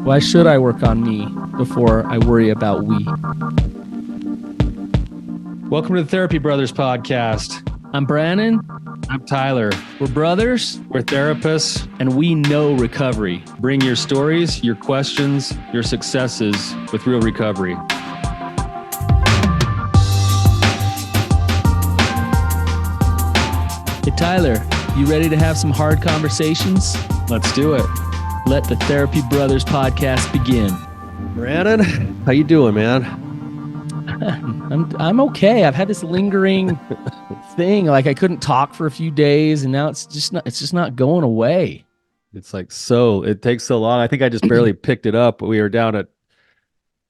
Why should I work on me before I worry about we? Welcome to the Therapy Brothers podcast. I'm Brannon. I'm Tyler. We're brothers, We're therapists. and we know recovery. Bring your stories, your questions, your successes with real recovery. Hey, Tyler, you ready to have some hard conversations? Let's do it. Let the Therapy Brothers podcast begin. Brannon, how you doing, man? I'm okay. I've had this lingering thing, like I couldn't talk for a few days, and now it's just not going away. It takes so long. I think I just barely picked it up. We were down at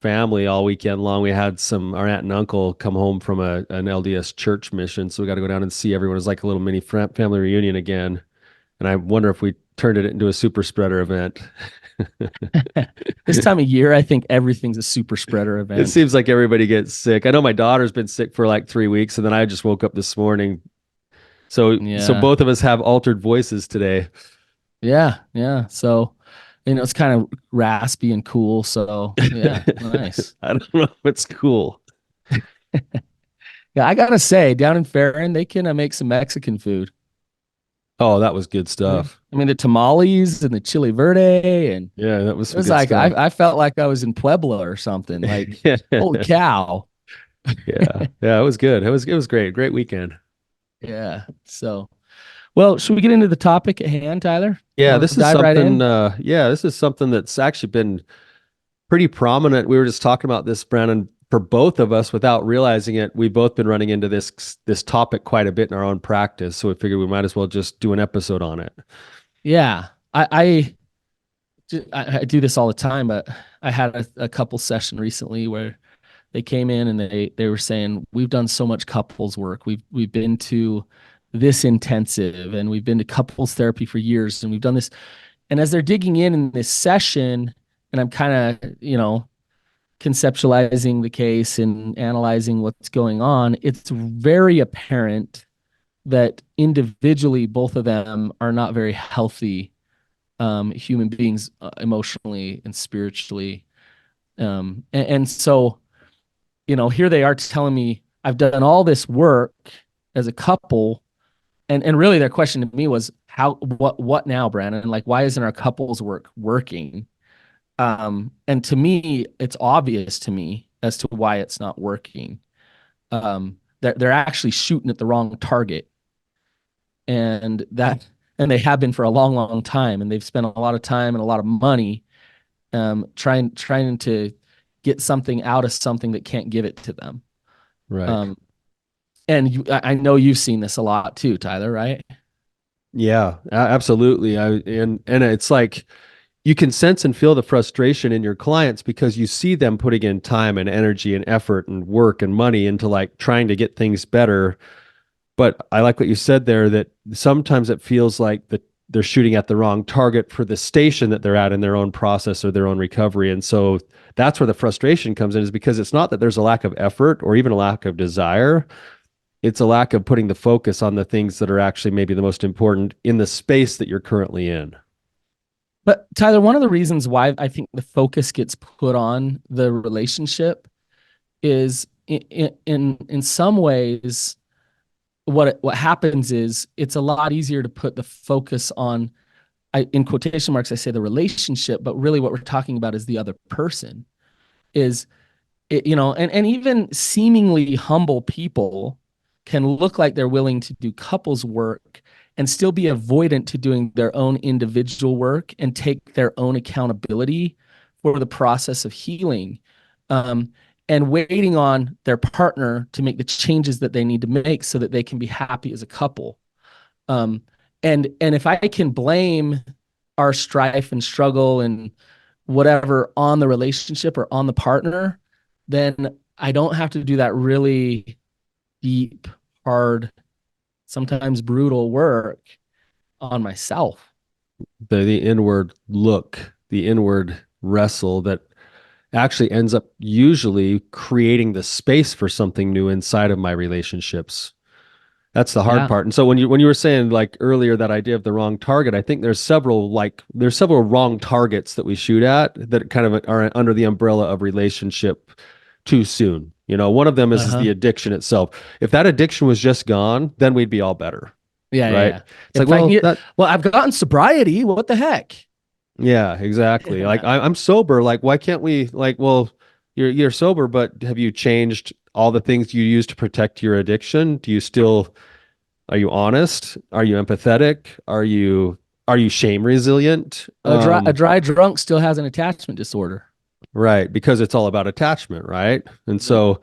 family all weekend long. We had our aunt and uncle come home from an LDS church mission, so we got to go down and see everyone. It was like a little mini family reunion again. And I wonder if we turned it into a super spreader event. This time of year, I think everything's a super spreader event. It seems like everybody gets sick. I know my daughter's been sick for like 3 weeks, and then I just woke up this morning. So both of us have altered voices today. Yeah. So, it's kind of raspy and cool. So, yeah, nice. I don't know if it's cool. Yeah, I gotta say, down in Farron, they can make some Mexican food. Oh, that was good stuff. I mean, the tamales and the chili verde, and yeah, that was. It was like I felt like I was in Puebla or something. Like, holy cow! Yeah, it was good. It was great. Great weekend. Yeah. So, well, should we get into the topic at hand, Tyler? Yeah, this is something. This is something that's actually been pretty prominent. We were just talking about this, Brannon. For both of us, without realizing it, we've both been running into this topic quite a bit in our own practice. So we figured we might as well just do an episode on it. Yeah, I do this all the time, but I had a couple session recently where they came in and they were saying, we've done so much couples work. We've been to this intensive, and we've been to couples therapy for years, and we've done this. And as they're digging in this session, and I'm kind of, conceptualizing the case and analyzing what's going on, it's very apparent that individually, both of them are not very healthy human beings, emotionally and spiritually. And so, here they are telling me I've done all this work as a couple. And really their question to me was, what now, Brannon? Like, why isn't our couples work working? And to me, it's obvious to me as to why it's not working. They're actually shooting at the wrong target, and they have been for a long, long time. And they've spent a lot of time and a lot of money, trying to get something out of something that can't give it to them. Right. I know you've seen this a lot too, Tyler, right? Yeah, absolutely. And it's like, you can sense and feel the frustration in your clients because you see them putting in time and energy and effort and work and money into like trying to get things better. But I like what you said there, that sometimes it feels like that they're shooting at the wrong target for the station that they're at in their own process or their own recovery. And so that's where the frustration comes in, is because it's not that there's a lack of effort or even a lack of desire. It's a lack of putting the focus on the things that are actually maybe the most important in the space that you're currently in. But Tyler, one of the reasons why I think the focus gets put on the relationship is in some ways, what happens is it's a lot easier to put the focus on, in quotation marks, I say the relationship, but really what we're talking about is the other person. And even seemingly humble people can look like they're willing to do couples work and still be avoidant to doing their own individual work and take their own accountability for the process of healing, and waiting on their partner to make the changes that they need to make so that they can be happy as a couple. And if I can blame our strife and struggle and whatever on the relationship or on the partner, then I don't have to do that really deep, hard, sometimes brutal work on myself. The inward look, the inward wrestle that actually ends up usually creating the space for something new inside of my relationships. That's the hard Yeah. part. And so when you were saying like earlier that idea of the wrong target, I think there's several wrong targets that we shoot at that kind of are under the umbrella of relationship too soon. You know, one of them is Uh-huh. the addiction itself. If that addiction was just gone, then we'd be all better, Yeah, yeah, right? yeah. It's like, If I can well, get, that well, I've gotten sobriety. What the heck? yeah, exactly. Like Yeah. I'm sober. Like, why can't we like, well, you're sober, but have you changed all the things you use to protect your addiction? Do you still Are you honest? Are you empathetic? Are you shame resilient? A dry drunk still has an attachment disorder. Right, because it's all about attachment, right? And Yep. so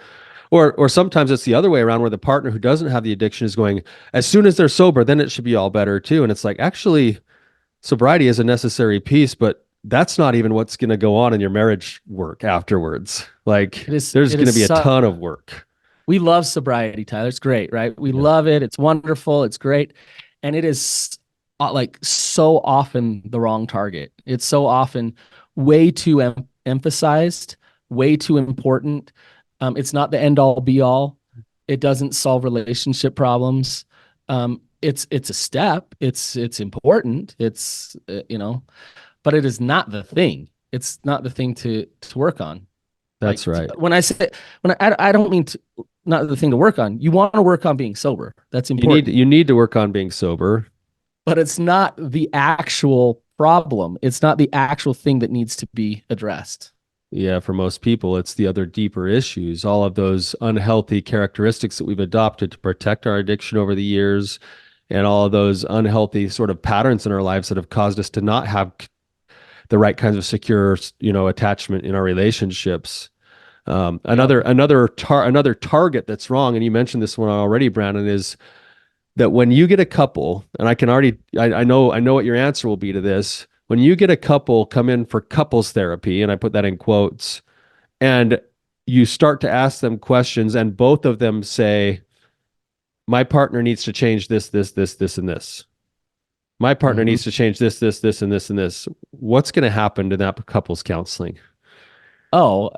or sometimes it's the other way around where the partner who doesn't have the addiction is going, as soon as they're sober, then it should be all better too. And it's like, actually, sobriety is a necessary piece, but that's not even what's going to go on in your marriage work afterwards. Like there's It going to is be a so, ton of work. we love sobriety, Tyler. It's great, right? We Yeah. love it. It's wonderful. It's great. And it is like so often the wrong target. It's so often way too emphasized, way too important. It's not the end all be all. It doesn't solve relationship problems. It's a step. It's important. It's but it is not the thing. It's not the thing to work on. Like That's right. when I say I don't mean to, not the thing to work on. You want to work on being sober. That's You need important. you need to work on being sober. But it's not the actual problem. It's not the actual thing that needs to be addressed. Yeah, for most people, it's the other deeper issues, all of those unhealthy characteristics that we've adopted to protect our addiction over the years, and all of those unhealthy sort of patterns in our lives that have caused us to not have the right kinds of secure, attachment in our relationships. Yep. Another target that's wrong, and you mentioned this one already, Brandon, is that when you get a couple, and I know what your answer will be to this. When you get a couple come in for couples therapy, and I put that in quotes, and you start to ask them questions, and both of them say, "My partner needs to change this, this, this, this, and this. My partner Mm-hmm. needs to change this, this, this, and this, and this." What's going to happen to that couples counseling? Oh,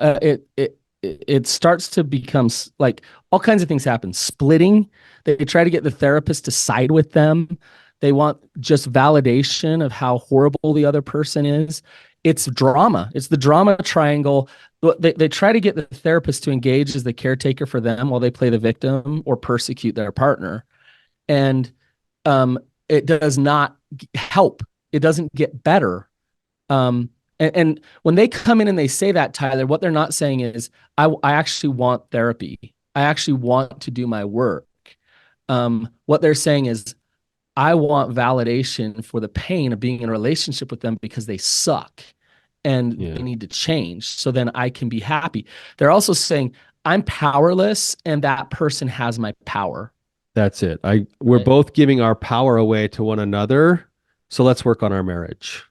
it starts to become like all kinds of things happen. Splitting. They try to get the therapist to side with them. They want just validation of how horrible the other person is. It's drama. It's the drama triangle. They try to get the therapist to engage as the caretaker for them while they play the victim or persecute their partner. And um, it does not help. It doesn't get better. And when they come in and they say that, Tyler, what they're not saying is, I actually want therapy. I actually want to do my work. What they're saying is, I want validation for the pain of being in a relationship with them because they suck and Yeah, they need to change so then I can be happy. They're also saying, I'm powerless and that person has my power. that's it. We're Right. both giving our power away to one another. So let's work on our marriage.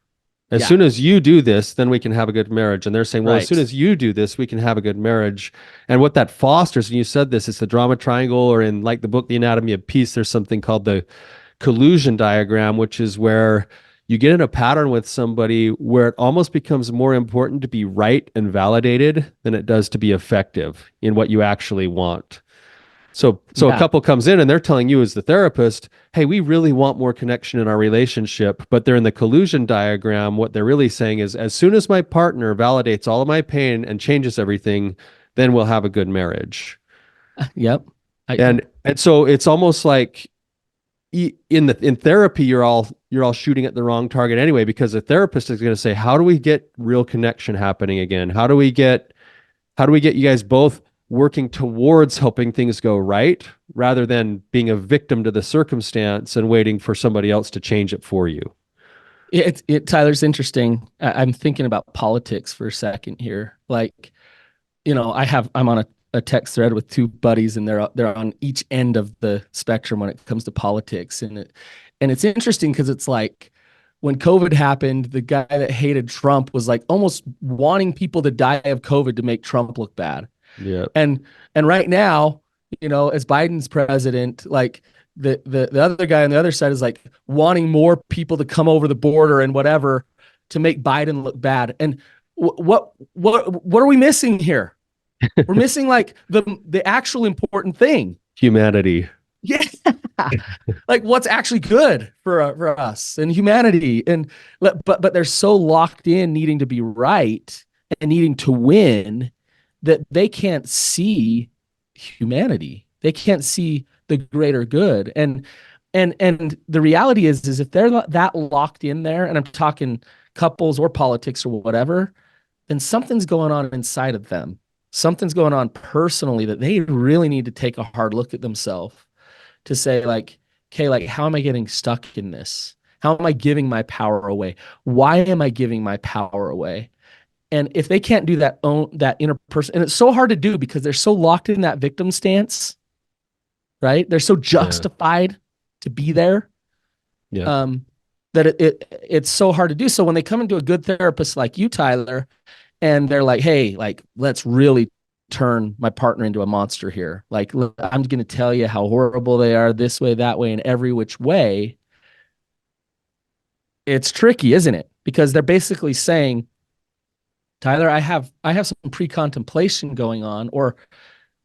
As Yeah. soon as you do this, then we can have a good marriage. And they're saying, well, as soon Right. as you do this, we can have a good marriage. And what that fosters, and you said this, it's the drama triangle, or in like the book, The Anatomy of Peace, there's something called the collusion diagram, which is where you get in a pattern with somebody where it almost becomes more important to be right and validated than it does to be effective in what you actually want. So a Yeah. couple comes in and they're telling you as the therapist, "Hey, we really want more connection in our relationship." But they're in the collusion diagram. What they're really saying is, as soon as my partner validates all of my pain and changes everything, then we'll have a good marriage. Yep. I, And so it's almost like in therapy you're all shooting at the wrong target anyway, because the therapist is going to say, "How do we get real connection happening again? How do we get you guys both working towards helping things go right rather than being a victim to the circumstance and waiting for somebody else to change it for you?" Tyler's interesting. I'm thinking about politics for a second here. Like, I'm on a text thread with two buddies, and they're on each end of the spectrum when it comes to politics, and it's interesting because it's like when COVID happened, the guy that hated Trump was like almost wanting people to die of COVID to make Trump look bad. Yeah, And and right now, as Biden's president, like the other guy on the other side is like wanting more people to come over the border and whatever to make Biden look bad. And what are we missing here? We're missing like the actual important thing. humanity. Yeah. like what's actually good for us and humanity. And but they're so locked in needing to be right and needing to win that they can't see humanity. They can't see the greater good. And the reality is if they're that locked in there, and I'm talking couples or politics or whatever, then something's going on inside of them. Something's going on personally that they really need to take a hard look at themselves to say, like, okay, like, how am I getting stuck in this? How am I giving my power away? Why am I giving my power away? And if they can't do that inner person, and it's so hard to do because they're so locked in that victim stance, right? They're so Yeah. justified to be there, Yeah. um, that it's so hard to do. So when they come into a good therapist like you, Tyler, and they're like, hey, like, let's really turn my partner into a monster here. Like, look, I'm going to tell you how horrible they are this way, that way, and every which way. It's tricky, isn't it? Because they're basically saying, Tyler, I have some pre-contemplation going on, or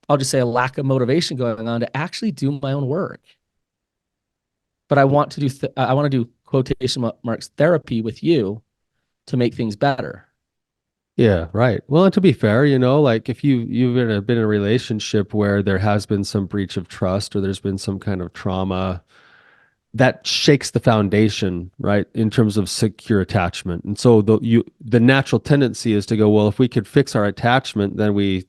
I'll just say a lack of motivation going on to actually do my own work. But I want to do quotation marks therapy with you to make things better. Yeah, right. Well, and to be fair, like if you've been in a relationship where there has been some breach of trust or there's been some kind of trauma, that shakes the foundation, right, in terms of secure attachment. And so the natural tendency is to go, well, if we could fix our attachment, then we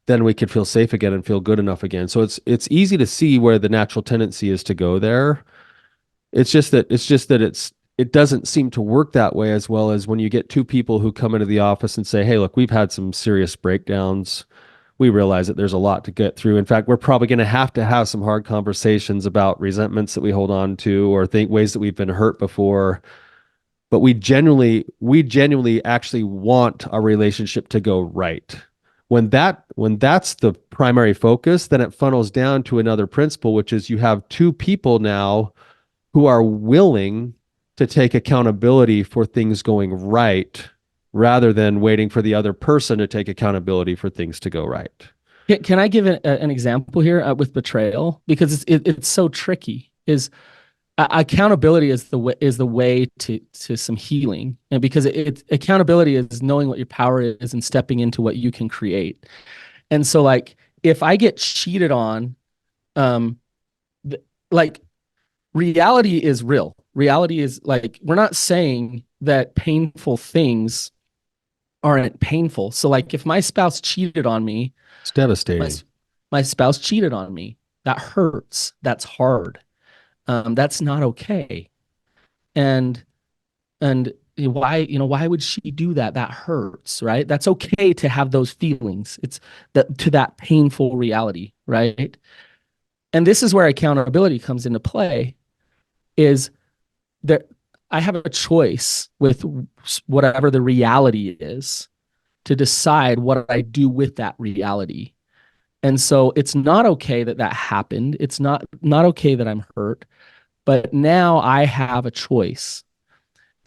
could feel safe again and feel good enough again. So it's easy to see where the natural tendency is to go there. It doesn't seem to work that way as well as when you get two people who come into the office and say, hey, look, we've had some serious breakdowns. We realize that there's a lot to get through. In fact, we're probably going to have some hard conversations about resentments that we hold on to or think ways that we've been hurt before. But we genuinely actually want our relationship to go right. When that's the primary focus, then it funnels down to another principle, which is you have two people now who are willing to take accountability for things going right rather than waiting for the other person to take accountability for things to go right. Can I give an example here with betrayal? Because it's so tricky. Is accountability is the way to some healing, and because accountability is knowing what your power is and stepping into what you can create. And so, like, if I get cheated on, um, like, reality is real. Reality is, like, we're not saying that painful things aren't painful. So, like, if my spouse cheated on me, It's my devastating. my spouse cheated on me, that hurts. That's hard. That's not okay. And and why would she do that? That hurts, right? That's okay to have those feelings. It's that painful reality, right? And this is where accountability comes into play. Is there I have a choice with whatever the reality is to decide what I do with that reality. And so it's not okay that that happened. It's not okay that I'm hurt, but now I have a choice.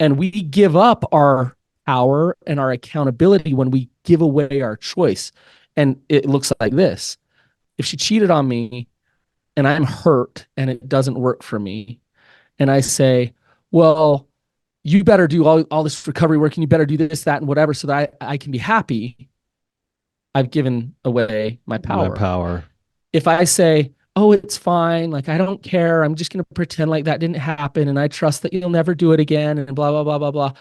And we give up our power and our accountability when we give away our choice. And it looks like this. If she cheated on me and I'm hurt and it doesn't work for me, and I say, well, you better do all this recovery work and you better do this, that, and whatever so that I can be happy, I've given away my My power. power. If I say, oh, it's fine, like, I don't care, I'm just going to pretend like that didn't happen and I trust that you'll never do it again and blah, blah, blah, blah, blah.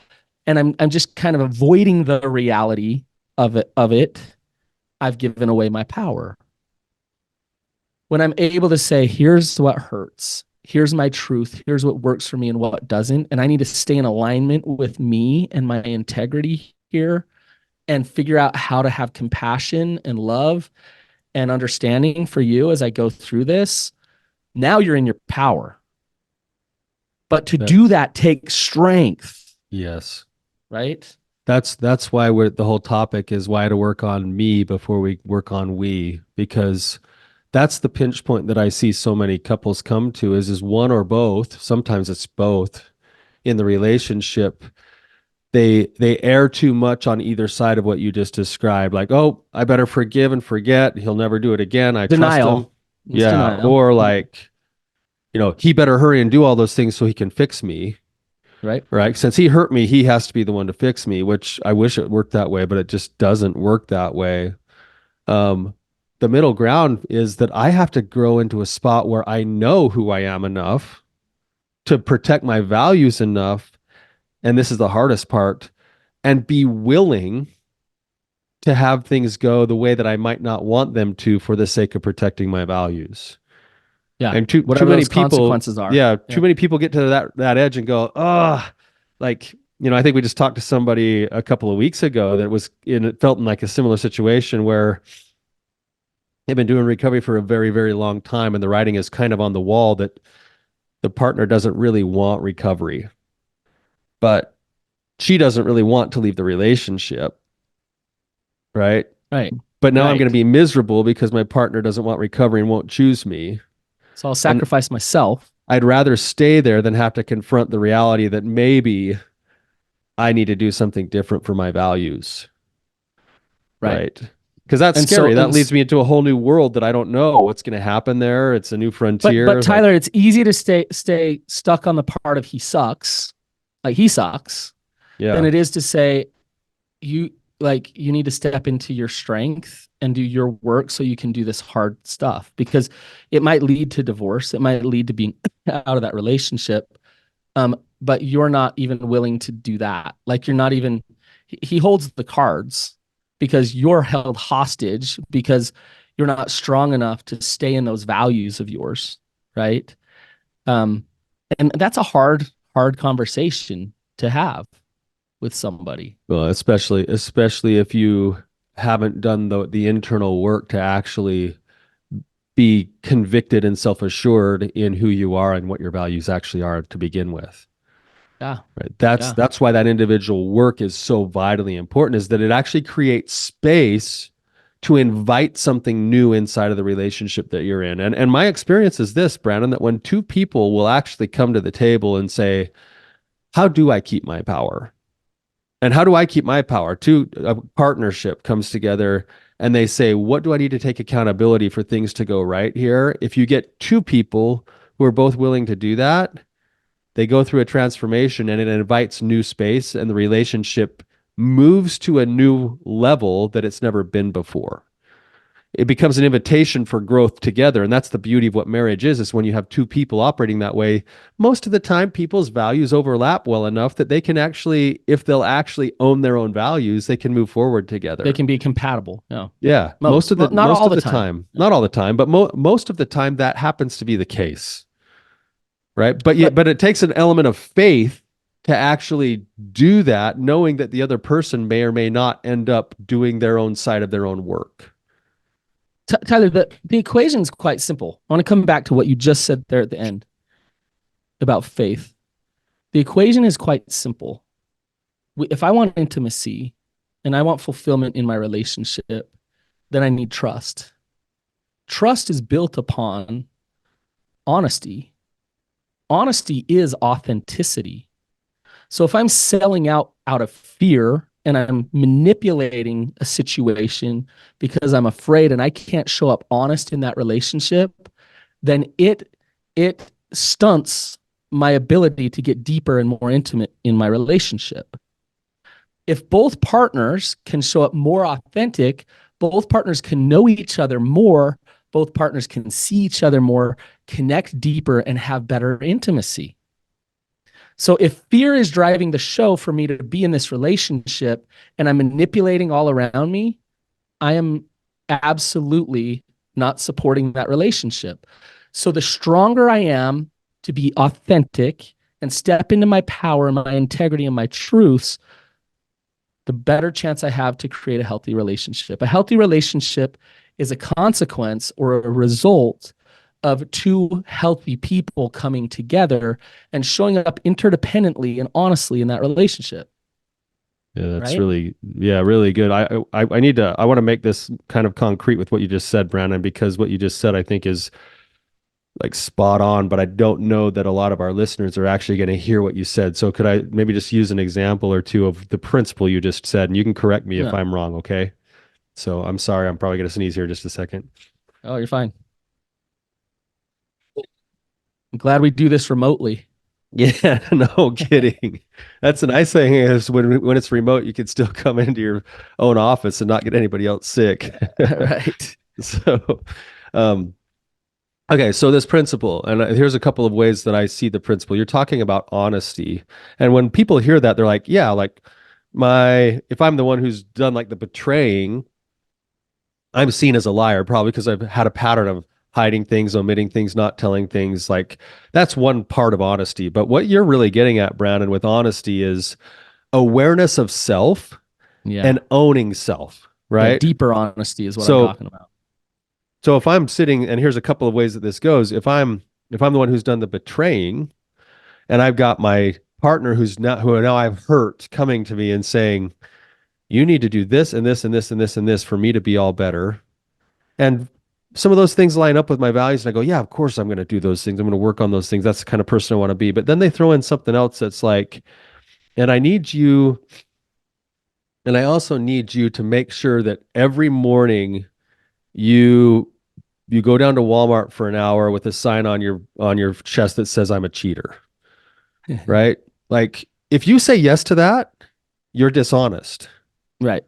And I'm just kind of avoiding the reality of it, I've given away my power. When I'm able to say, here's what hurts, here's my truth, here's what works for me and what doesn't, and I need to stay in alignment with me and my integrity here and figure out how to have compassion and love and understanding for you as I go through this, now you're in your power. But to That do that takes strength, yes. right? That's why the whole topic is why to work on me before we work on we, because that's the pinch point that I see so many couples come to is one or both. Sometimes it's both in the relationship. They err too much on either side of what you just described. Like, oh, I better forgive and forget. He'll never do it again. I trust him. Denial. It's Yeah. denial. Or like, he better hurry and do all those things so he can fix me, Right. right? Since he hurt me, he has to be the one to fix me, which I wish it worked that way, but it just doesn't work that way. Um, the middle ground is that I have to grow into a spot where I know who I am enough to protect my values enough. And this is the hardest part, and be willing to have things go the way that I might not want them to for the sake of protecting my values. Yeah. And too Whatever many those people, consequences are. yeah, too Yeah. many people get to that edge and go, oh, like, I think we just talked to somebody a couple of weeks ago that was it felt in like a similar situation where they've been doing recovery for a very, very long time, and the writing is kind of on the wall that the partner doesn't really want recovery, but she doesn't really want to leave the relationship, right? Right. But now I'm going to Right. be miserable because my partner doesn't want recovery and won't choose me. So I'll And sacrifice myself. I'd rather stay there than have to confront the reality that maybe I need to do something different for my values, Right. right? Because that's And so, scary. That leads me into a whole new world that I don't know what's going to happen there. It's a new but frontier. Like, Tyler, it's easy to stay stuck on the part of he sucks, like he sucks, than yeah, it is to say you you need to step into your strength and do your work so you can do this hard stuff, because it might lead to divorce, it might lead to being out of that relationship, but you're not even willing to do that. Like you're not even, he holds the cards because you're held hostage because you're not strong enough to stay in those values of yours, right? um and that's a hard conversation to have with somebody. well, especially if you haven't done the internal work to actually be convicted and self-assured in who you are and what your values actually are to begin with. Yeah. Right. That's Yeah. that's why that individual work is so vitally important, is that it actually creates space to invite something new inside of the relationship that you're in. And my experience is this, Brandon, that when two people will actually come to the table and say, how do I keep my power? And how do I keep my power? A partnership comes together and they say, what do I need to take accountability for things to go right here? If you get two people who are both willing to do that, they go through a transformation and it invites new space, and the relationship moves to a new level that it's never been before. It becomes an invitation for growth together. And that's the beauty of what marriage is when you have two people operating that way. Most of the time, people's values overlap well enough that they can actually, if they'll actually own their own values, they can move forward They together. can be compatible. Yeah. Yeah, Not most all of the the time. time, Yeah. not all the time, but most of the time that happens to be the case, right? But But it takes an element of faith to actually do that, knowing that the other person may or may not end up doing their own side of their own work. Tyler, the equation is quite simple. I want to come back to what you just said there at the end about faith. The equation is quite simple. If I want intimacy and I want fulfillment in my relationship, then I need trust. Trust is built upon honesty. Honesty is authenticity. So if I'm selling out of fear and I'm manipulating a situation because I'm afraid and I can't show up honest in that relationship, then it stunts my ability to get deeper and more intimate in my relationship. If both partners can show up more authentic, both partners can know each other more, both partners can see each other more, connect deeper, and have better intimacy. So if fear is driving the show for me to be in this relationship and I'm manipulating all around me, I am absolutely not supporting that relationship. So the stronger I am to be authentic and step into my power and my integrity and my truths, the better chance I have to create a healthy relationship. A healthy relationship is a consequence or a result of two healthy people coming together and showing up interdependently and honestly in that relationship. Yeah, that's Right? really, yeah, really good. I need to, I want to make this kind of concrete with what you just said, Brandon, because what you just said, I think is like spot on, but I don't know that a lot of our listeners are actually going to hear what you said. So could I maybe just use an example or two of the principle you just said, and you can correct me if Yeah. I'm wrong, okay? So I'm sorry, I'm probably going to sneeze here in just a second. Oh, you're fine. I'm glad we do this remotely. Yeah, no kidding. That's the nice thing is when it's remote, you can still come into your own office and not get anybody else sick. Right. So, um, okay, so this principle, and here's a couple of ways that I see the principle. You're talking about honesty, and when people hear that, they're like, "Yeah, like if I'm the one who's done like the betraying, I'm seen as a liar, probably because I've had a pattern of hiding things, omitting things, not telling things. Like that's one part of honesty. But what you're really getting at, Brandon, with honesty is awareness of self Yeah. and owning self, Yeah. right? Deeper honesty is what I'm So talking about. so if I'm sitting, and here's a couple of ways that this goes, if I'm the one who's done the betraying, and I've got my partner who now I've hurt coming to me and saying, you need to do this and this and this and this and this for me to be all better. And some of those things line up with my values. And I go, yeah, of course I'm going to do those things. I'm going to work on those things. That's the kind of person I want to be. But then they throw in something else that's like, and I need you, and I also need you to make sure that every morning you you go down to Walmart for an hour with a sign on your chest that says I'm a cheater, right? Like if you say yes to that, you're dishonest Right.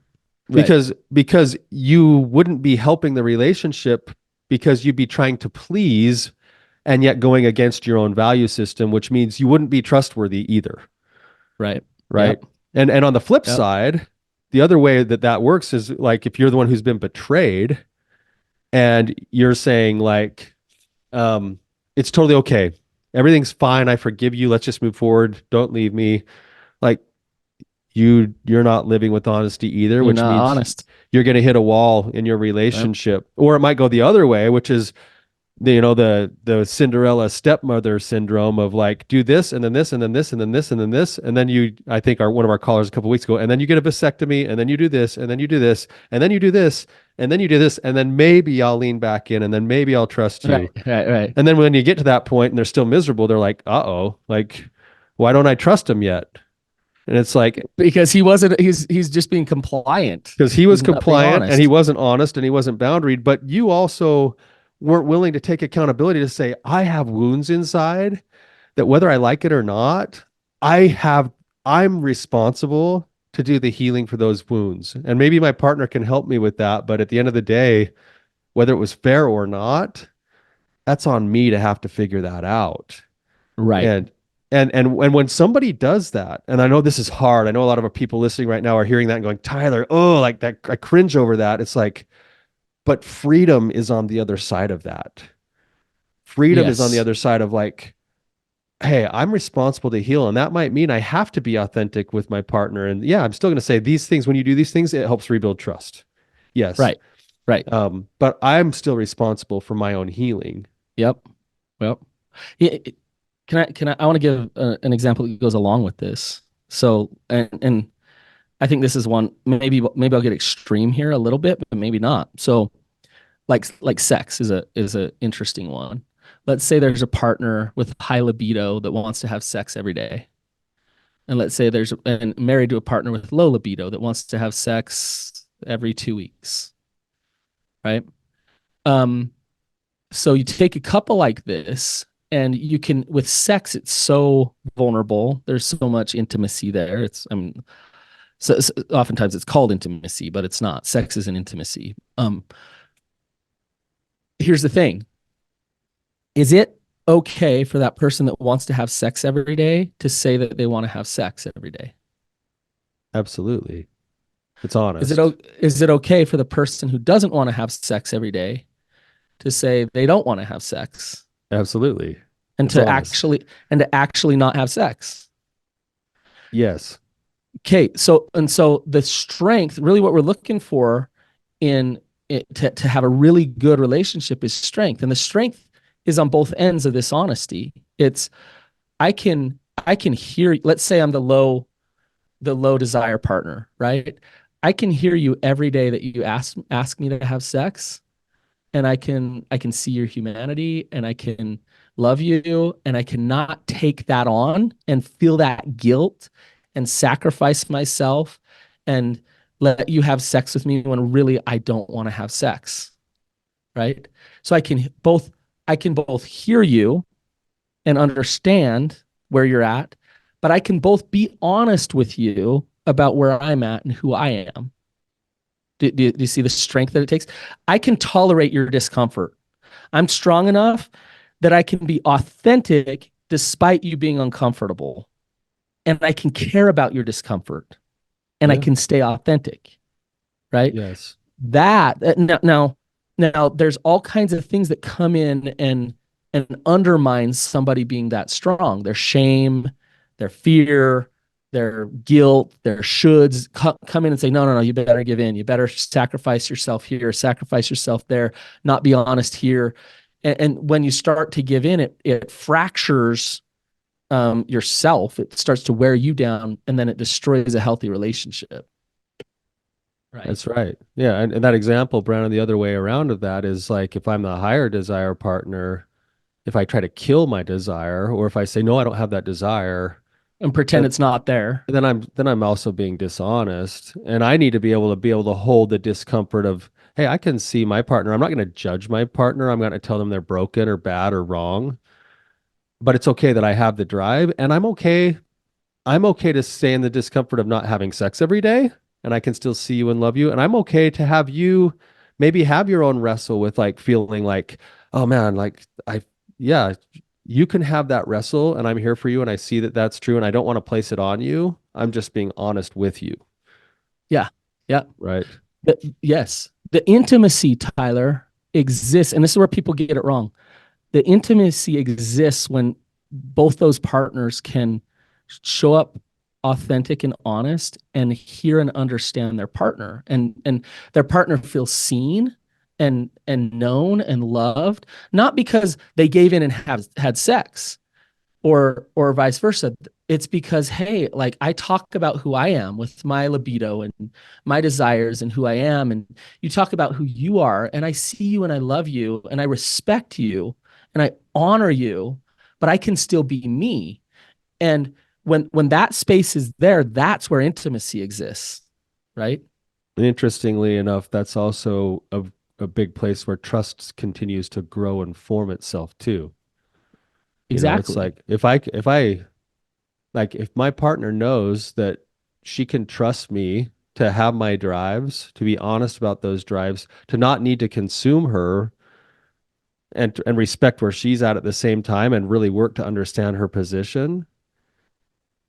Right. because you wouldn't be helping the relationship because you'd be trying to please and yet going against your own value system, which means you wouldn't be trustworthy either, Right. right? Yep. And on the flip Yep. side, the other way that that works is like if you're the one who's been betrayed and you're saying like, um, it's totally okay, everything's fine, I forgive you, let's just move forward, don't leave me. Like you're not living with honesty either, You're which not means honest. you're going to hit a wall in your Yep. relationship. Or it might go the other way, which is the Cinderella stepmother syndrome of like do this and then this and then this and then this and then this and then you I think our one of our callers a couple of weeks ago and then you get a vasectomy and then you do this and then you do this and then you do this and then you do this and then maybe I'll lean back in and then maybe I'll trust Right. you. Right. Right. And then when you get to that point and they're still miserable, they're like, "Uh-oh, like why don't I trust him yet?" And it's like Because he's just being compliant. because he was He's not being compliant and he honest. wasn't honest and he wasn't boundaried, but you also weren't willing to take accountability to say, I have wounds inside that whether I like it or not, I have, I'm responsible to do the healing for those wounds. And maybe my partner can help me with that. But at the end of the day, whether it was fair or not, that's on me to have to figure that out. Right. And and when somebody does that, and I know this is hard. I know a lot of our people listening right now are hearing that and going, Tyler, oh, like that, I cringe over that. It's like, but freedom is on the other side of that. Freedom is on the Yes. other side of like, hey, I'm responsible to heal. And that might mean I have to be authentic with my partner. And yeah, I'm still going to say these things. When you do these things, it helps rebuild trust. Yes. Right. Right. But I'm still responsible for my own healing. Yep. Yep. Yeah, I want to give an example that goes along with this. So, and I think this is one, maybe I'll get extreme here a little bit, but maybe not. So like sex is a interesting one. Let's say there's a partner with high libido that wants to have sex every day. And let's say there's and married to a partner with low libido that wants to have sex every 2 weeks, right? Um, so you take a couple like this, and you can with sex, it's so vulnerable. There's so much intimacy there. I mean, so oftentimes it's called intimacy, but it's not. Sex is an intimacy. Here's the thing: is it okay for that person that wants to have sex every day to say that they want to have sex every day? Absolutely. It's Is it honest. is it okay for the person who doesn't want to have sex every day to say they don't want to have sex Absolutely. and It's honest. to actually not have sex? Yes. Okay, so the strength, really what we're looking for in it to have a really good relationship is strength. And the strength is on both ends of this honesty. It's I can hear, let's say I'm the low desire partner, right? I can hear you every day that you ask me to have sex, and I can see your humanity, and I can love you, and I cannot take that on and feel that guilt and sacrifice myself and let you have sex with me when really I don't want to have sex, right? So I can both hear you and understand where you're at, but I can both be honest with you about where I'm at and who I am. Do you see the strength that it takes? I can tolerate your discomfort. I'm strong enough that I can be authentic despite you being uncomfortable. And I can care about your discomfort and I Yeah. can stay authentic, right? Yes. Now there's all kinds of things that come in and undermine somebody being that strong. Their shame, their fear, their guilt, their shoulds come in and say, no, you better give in. You better sacrifice yourself here, sacrifice yourself there, not be honest here. And when you start to give in, it fractures yourself. It starts to wear you down, and then it destroys a healthy relationship. Right. That's right. Yeah. And that example, Brandon, the other way around of that is like if I'm the higher desire partner, if I try to kill my desire, or if I say, no, I don't have that desire, And pretend then it's not there. then I'm also being dishonest. And I need to be able to hold the discomfort of, hey, I can see my partner. I'm not going to judge my partner. I'm going to tell them they're broken or bad or wrong. But it's okay that I have the drive, and I'm okay to stay in the discomfort of not having sex every day, and I can still see you and love you. And I'm okay to have you maybe have your own wrestle with like feeling like, oh man, like yeah, you can have that wrestle, and I'm here for you, and I see that that's true, and I don't want to place it on you. I'm just being honest with you, Yeah. Yeah. right? Yes. The intimacy, Tyler, exists. And this is where people get it wrong. The intimacy exists when both those partners can show up authentic and honest and hear and understand their partner, and their partner feels seen and known and loved, not because they gave in and have had sex, or vice versa. It's because, hey, like, I talk about who I am with my libido and my desires and who I am, and you talk about who you are, and I see you and I love you and I respect you and I honor you, but I can still be me. And when that space is there, that's where intimacy exists, right? And interestingly enough, that's also a big place where trust continues to grow and form itself too. It's Exactly. like if I like if my partner knows that she can trust me to have my drives, to be honest about those drives, to not need to consume her, and respect where she's at the same time and really work to understand her position.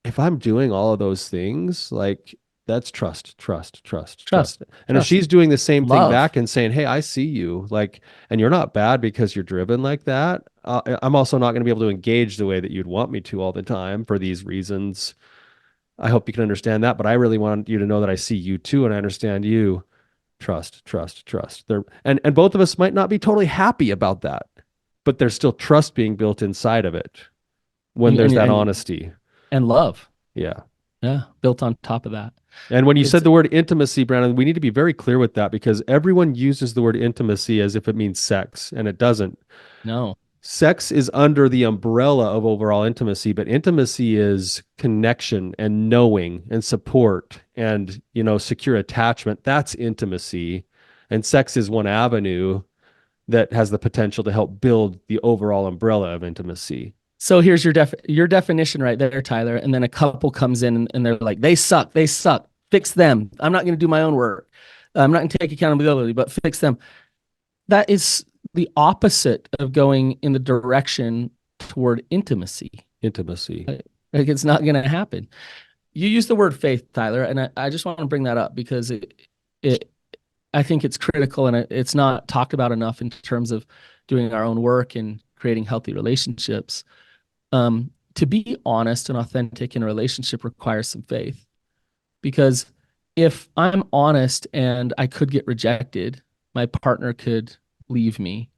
If I'm doing all of those things, like that's trust, trust, trust, Trust, trust. And if trust, she's doing the same thing love. back and saying, "Hey, I see you," like, and you're not bad because you're driven like that, I'm also not going to be able to engage the way that you'd want me to all the time for these reasons. I hope you can understand that, but I really want you to know that I see you too and I understand you. Trust, trust, trust. And both of us might not be totally happy about that, but there's still trust being built inside of it when and there's and, that and, honesty. and love. Yeah. Yeah, built on top of that. And when you It's said the word intimacy, Brandon, we need to be very clear with that because everyone uses the word intimacy as if it means sex, and it doesn't. no. Sex is under the umbrella of overall intimacy, but intimacy is connection and knowing and support and, secure attachment. That's intimacy. And sex is one avenue that has the potential to help build the overall umbrella of intimacy. So here's your definition right there, Tyler. And then a couple comes in and they're like, they suck, fix them. I'm not going to do my own work. I'm not going to take accountability, but fix them. That is the opposite of going in the direction toward intimacy. Intimacy. Like, it's not going to happen. You use the word faith, Tyler, and I just want to bring that up because it I think it's critical, and it's not talked about enough in terms of doing our own work and creating healthy relationships. To be honest and authentic in a relationship requires some faith, because if I'm honest and I could get rejected, my partner could leave me.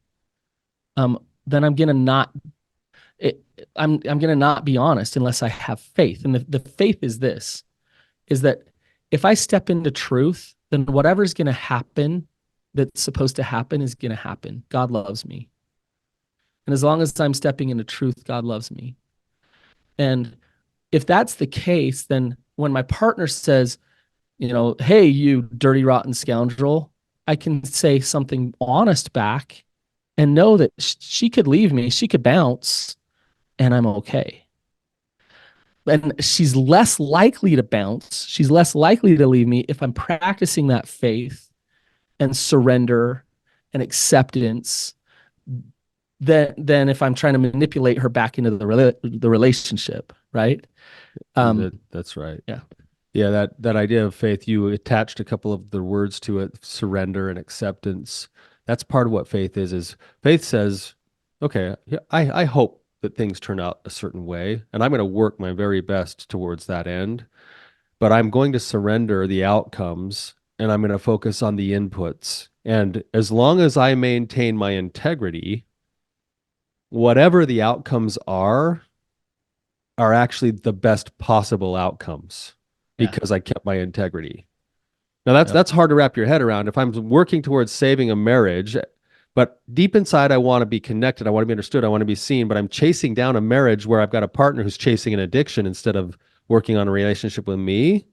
Then I'm gonna not be honest unless I have faith. And the faith is this, is that if I step into truth, then whatever's gonna happen that's supposed to happen is gonna happen. God loves me. And as long as I'm stepping into truth, God loves me. And if that's the case, then when my partner says, hey, you dirty, rotten scoundrel, I can say something honest back and know that she could leave me, she could bounce, and I'm okay. And she's less likely to bounce. She's less likely to leave me if I'm practicing that faith and surrender and acceptance than if I'm trying to manipulate her back into the relationship, right? That's right. Yeah, Yeah, that idea of faith, you attached a couple of the words to it, surrender and acceptance. That's part of what faith is faith says, okay, yeah, I hope that things turn out a certain way, and I'm going to work my very best towards that end, but I'm going to surrender the outcomes and I'm going to focus on the inputs. And as long as I maintain my integrity, whatever the outcomes are actually the best possible outcomes yeah, because I kept my integrity. Now that's yep, that's hard to wrap your head around. If I'm working towards saving a marriage, but deep inside I want to be connected, I want to be understood, I want to be seen, but I'm chasing down a marriage where I've got a partner who's chasing an addiction instead of working on a relationship with me,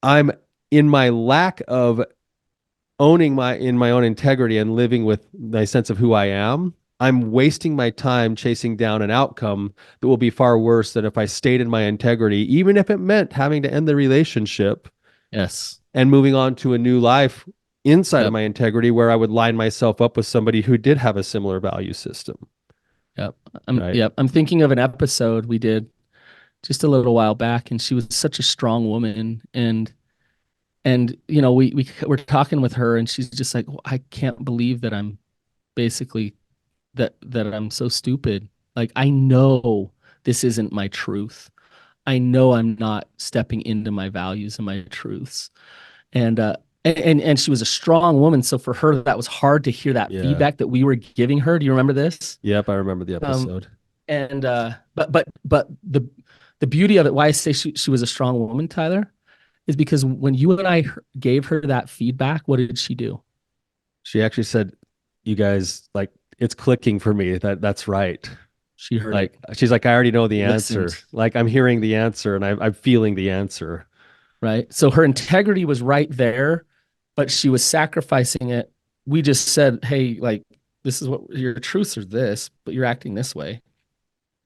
I'm in my lack of owning my own integrity and living with my sense of who I am, I'm wasting my time chasing down an outcome that will be far worse than if I stayed in my integrity, even if it meant having to end the relationship yes, and moving on to a new life inside of yep, my integrity where I would line myself up with somebody who did have a similar value system. yep. Right. I'm thinking of an episode we did just a little while back, and she was such a strong woman, and we were talking with her, and she's just like, well, I can't believe that I'm basically that I'm so stupid. Like I know this isn't my truth. I know I'm not stepping into my values and my truths. And and she was a strong woman, so for her that was hard to hear that Yeah. feedback that we were giving her. Do you remember this? Yep. I remember the Um, episode. and but the beauty of it, why I say she was a strong woman, Tyler, is because when you and I gave her that feedback, what did she do? She actually said, you guys, like, it's clicking for me. That's right. She heard it, Like she's like, I already know the answer. listened, Like I'm hearing the answer and I'm feeling the answer. right? So her integrity was right there, but she was sacrificing it. We just said, hey, like, this is what your truths are this, but you're acting this way.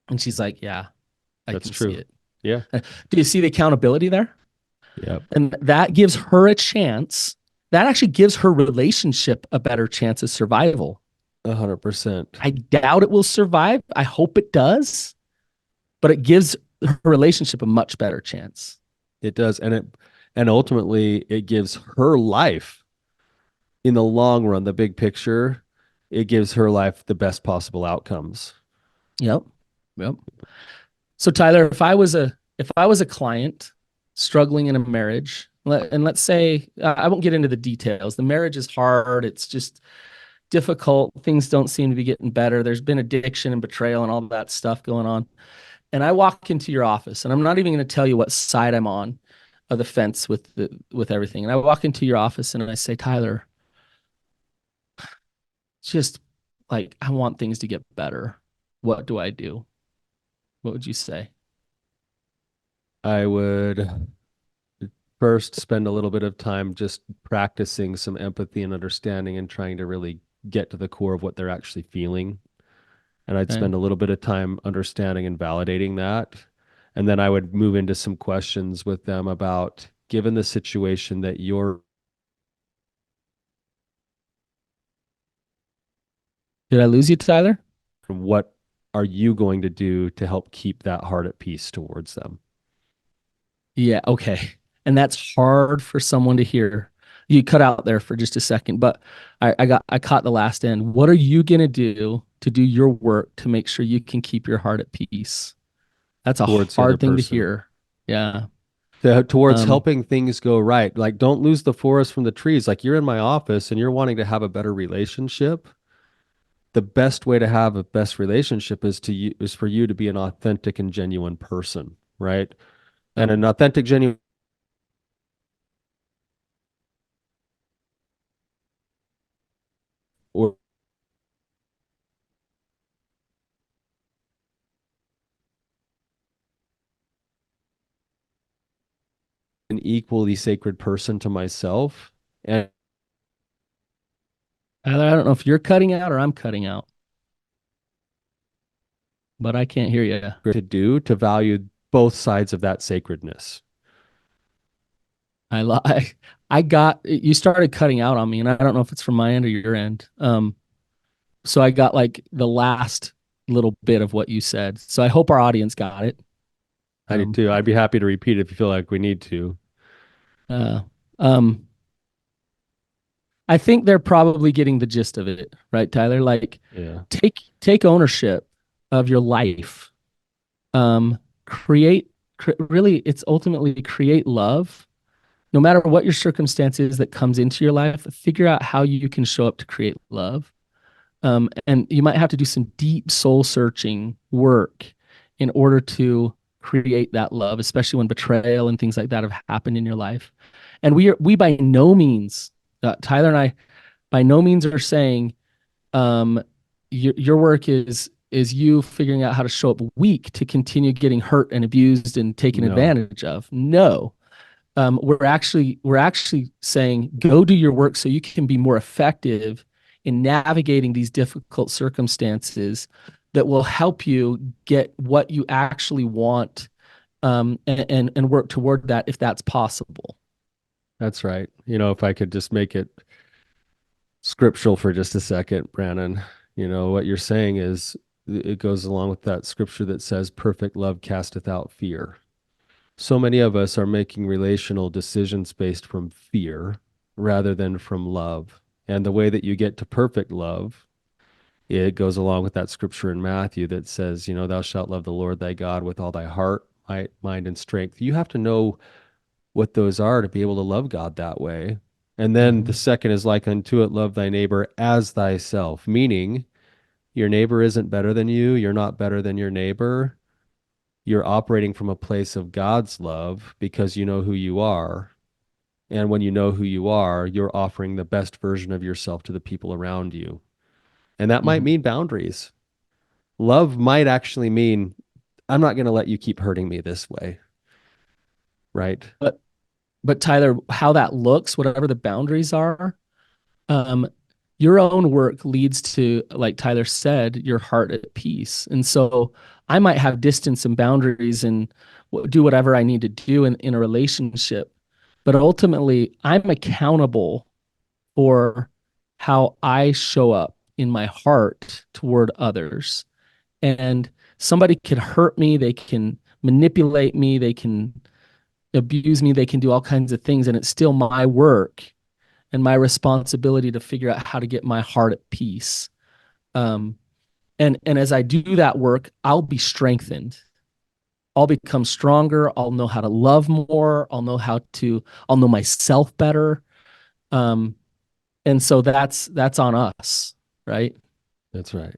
And she's like, yeah, I That's can see true. it. Yeah. Do you see the accountability there? Yep. And that gives her a chance. That actually gives her relationship a better chance of survival. 100%. I doubt it will survive. I hope it does, but it gives her relationship a much better chance. It does. And ultimately it gives her life in the long run, the big picture, it gives her life the best possible outcomes. Yep. Yep. So Tyler, if I was a client struggling in a marriage, and let's say I won't get into the details. The marriage is hard. It's just difficult. Things don't seem to be getting better. There's been addiction and betrayal and all that stuff going on. And I walk into your office, and I'm not even going to tell you what side I'm on of the fence with everything. And I walk into your office and I say, Tyler, just like I want things to get better. What do I do? What would you say? I would first spend a little bit of time just practicing some empathy and understanding and trying to really get to the core of what they're actually feeling. And I'd Okay. spend a little bit of time understanding and validating that. And then I would move into some questions with them about, given the situation that you're, Did I lose you, Tyler? what are you going to do to help keep that heart at peace towards them? Yeah, okay. And that's hard for someone to hear. You cut out there for just a second, but I caught the last end. What are you gonna do to do your work to make sure you can keep your heart at peace? That's a Towards the other hard thing to person, hear. Yeah. towards Um, helping things go right. Like, don't lose the forest from the trees. Like, you're in my office and you're wanting to have a better relationship. The best way to have a best relationship is for you to be an authentic and genuine person, right? And yep. an authentic, genuine or an equally sacred person to myself. And Tyler, I don't know if you're cutting out or I'm cutting out. but I can't hear you. to do to value both sides of that sacredness. I li- I got you started cutting out on me, and I don't know if it's from my end or your end. So I got like the last little bit of what you said. So I hope our audience got it. I do Um, too. I'd be happy to repeat if you feel like we need to. uh, um, I think they're probably getting the gist of it, right, Tyler? Like, Yeah. take ownership of your life. Create really, it's ultimately create love. No matter what your circumstance is that comes into your life, figure out how you can show up to create love. And you might have to do some deep soul searching work in order to create that love, especially when betrayal and things like that have happened in your life. And we by no means, Tyler and I, by no means are saying your work is you figuring out how to show up weak to continue getting hurt and abused and taken No, advantage of. No, we're actually saying go do your work so you can be more effective in navigating these difficult circumstances that will help you get what you actually want, and work toward that if that's possible. that's right. If I could just make it scriptural for just a second, Brannon, what you're saying is it goes along with that scripture that says, perfect love casteth out fear. So many of us are making relational decisions based from fear rather than from love. And the way that you get to perfect love, it goes along with that scripture in Matthew that says, thou shalt love the Lord thy God with all thy heart, might, mind, and strength. You have to know what those are to be able to love God that way. And then the Mm-hmm. second is like unto it, love thy neighbor as thyself, meaning your neighbor isn't better than you. You're not better than your neighbor. You're operating from a place of God's love because you know who you are. And when you know who you are, you're offering the best version of yourself to the people around you. And that might Mm-hmm. mean boundaries. Love might actually mean, I'm not going to let you keep hurting me this way. Right. But Tyler, how that looks, whatever the boundaries are, um, your own work leads to, like Tyler said, your heart at peace. And so I might have distance and boundaries and do whatever I need to do in a relationship. But ultimately, I'm accountable for how I show up in my heart toward others. And somebody can hurt me, they can manipulate me, they can abuse me, they can do all kinds of things. And it's still my work and my responsibility to figure out how to get my heart at peace. Um, and as I do that work, I'll be strengthened. I'll become stronger. I'll know how to love more. I'll know myself better. Um, and so that's on us, right? That's right.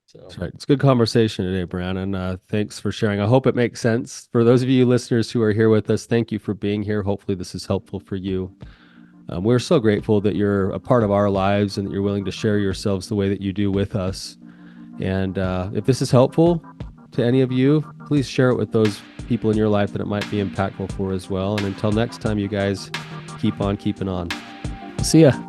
So That's right. It's a good conversation today, Brannon. Thanks for sharing. I hope it makes sense. For those of you listeners who are here with us, thank you for being here. Hopefully, this is helpful for you. We're so grateful that you're a part of our lives and that you're willing to share yourselves the way that you do with us. And if this is helpful to any of you, please share it with those people in your life that it might be impactful for as well. And until next time, you guys keep on keeping on. see ya.